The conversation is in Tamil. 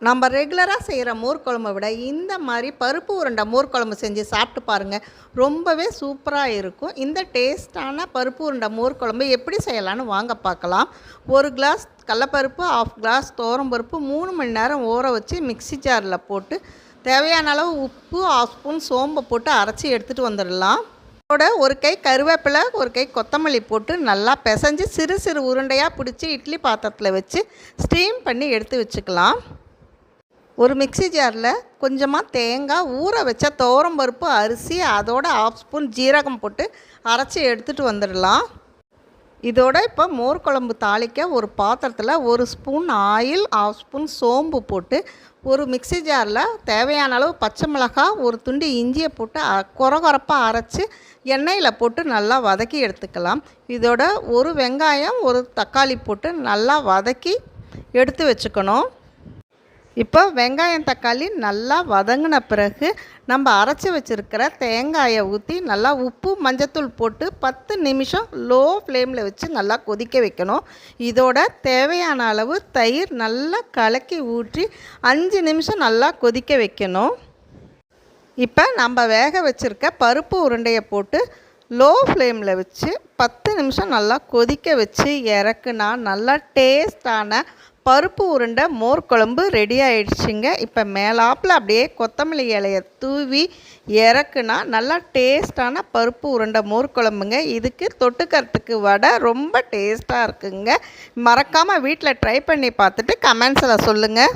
நம்ம ரெகுலராக செய்கிற மோர் குழம்பை விட இந்த மாதிரி பருப்பு உருண்டை மோர் குழம்பு செஞ்சு சாப்பிட்டு பாருங்கள். ரொம்பவே சூப்பராக இருக்கும். இந்த டேஸ்ட்டான பருப்பு உருண்டை மோர் குழம்பு எப்படி செய்யலான்னு வாங்க பார்க்கலாம். 1 கிளாஸ் கடலப்பருப்பு, 1/2 கிளாஸ் துவரம்பருப்பு 3 மணி நேரம் ஊற வச்சு மிக்ஸி ஜாரில் போட்டு தேவையான அளவு உப்பு, 1/2 ஸ்பூன் சோம்பை போட்டு அரைச்சி எடுத்துகிட்டு வந்துடலாம். அதோட 1 கை கருவேப்பிலை, 1 கை கொத்தமல்லி போட்டு நல்லா பிசைஞ்சு சிறு சிறு உருண்டையாக பிடிச்சி இட்லி பாத்திரத்தில் வச்சு ஸ்டீம் பண்ணி எடுத்து வச்சுக்கலாம். ஒரு மிக்ஸி ஜாரில் கொஞ்சமாக தேங்காய், ஊற வச்ச துவரம்பருப்பு, அரிசி, அதோட 1/2 ஸ்பூன் ஜீரகம் போட்டு அரைச்சி எடுத்துகிட்டு வந்துடலாம். இதோட இப்போ மோர் குழம்பு தாளிக்க ஒரு பாத்திரத்தில் 1 ஸ்பூன் ஆயில், 1/2 ஸ்பூன் சோம்பு போட்டு ஒரு மிக்ஸி ஜாரில் தேவையான அளவு பச்சை மிளகாய், 1 துண்டு இஞ்சியை போட்டு கொரகொரப்பாக அரைச்சி எண்ணெயில் போட்டு நல்லா வதக்கி எடுத்துக்கலாம். இதோட 1 வெங்காயம், 1 தக்காளி போட்டு நல்லா வதக்கி எடுத்து வச்சுக்கணும். இப்போ வெங்காயம், தக்காளி நல்லா வதங்கின பிறகு நம்ம அரைச்சி வச்சுருக்கிற தேங்காயை ஊற்றி நல்லா உப்பு, மஞ்சத்தூள் போட்டு 10 நிமிஷம் லோ ஃப்ளேமில் வச்சு நல்லா கொதிக்க வைக்கணும். இதோட தேவையான அளவு தயிர் நல்லா கலக்கி ஊற்றி 5 நிமிஷம் நல்லா கொதிக்க வைக்கணும். இப்போ நம்ம வேக வச்சுருக்க பருப்பு உருண்டையை போட்டு லோ ஃப்ளேமில் வச்சு 10 நிமிஷம் நல்லா கொதிக்க வச்சு இறக்குனா நல்லா டேஸ்டான பருப்பு உருண்டை மோர் குழம்பு ரெடி ஆகிடுச்சிங்க. இப்போ மேலாப்பில் அப்படியே கொத்தமல்லி இலையை தூவி இறக்குனா நல்லா டேஸ்டான பருப்பு உருண்டை மோர் குழம்புங்க. இதுக்கு தொட்டுக்கிறதுக்கு வடை ரொம்ப டேஸ்ட்டாக இருக்குங்க. மறக்காமல் வீட்டில் ட்ரை பண்ணி பார்த்துட்டு கமெண்ட்ஸில் சொல்லுங்கள்.